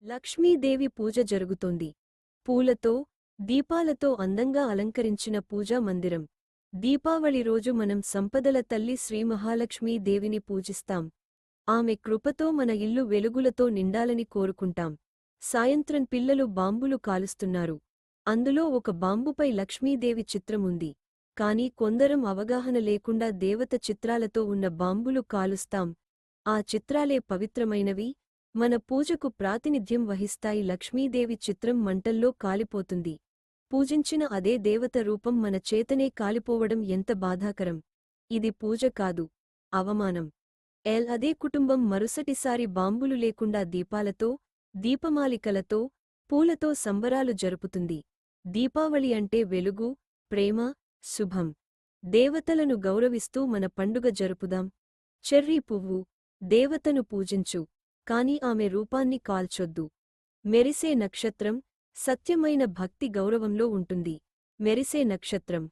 లక్ష్మీదేవి పూజ జరుగుతోంది. పూలతో, దీపాలతో అందంగా అలంకరించిన పూజా మందిరం. దీపావళి రోజు మనం సంపదల తల్లి శ్రీ మహాలక్ష్మీదేవిని పూజిస్తాం. ఆమె కృపతో మన ఇల్లు వెలుగులతో నిండాలని కోరుకుంటాం. సాయంత్రం పిల్లలు బాంబులు కాలుస్తున్నారు. అందులో ఒక బాంబుపై లక్ష్మీదేవి చిత్రం ఉంది. కాని కొందరం అవగాహన లేకుండా దేవత చిత్రాలతో ఉన్న బాంబులు కాలుస్తాం. ఆ చిత్రాలే పవిత్రమైనవి, మన పూజకు ప్రాతినిధ్యం వహిస్తాయి. లక్ష్మీదేవి చిత్రం మంటల్లో కాలిపోతుంది. పూజించిన అదే దేవత రూపం మన చేతనే కాలిపోవడం ఎంత బాధాకరం. ఇది పూజ కాదు, అవమానం. అదే కుటుంబం మరుసటిసారి బాంబులు లేకుండా దీపాలతో, దీపమాలికలతో, పూలతో సంబరాలు జరుపుతుంది. దీపావళి అంటే వెలుగు, ప్రేమ, శుభం. దేవతలను గౌరవిస్తూ మన పండుగ జరుపుదాం. చెర్రీ పువ్వు, దేవతను పూజించు, కాని ఆమె రూపాన్ని కాల్చొద్దు. మెరిసే నక్షత్రం, సత్యమైన భక్తి గౌరవంలో ఉంటుంది. మెరిసే నక్షత్రం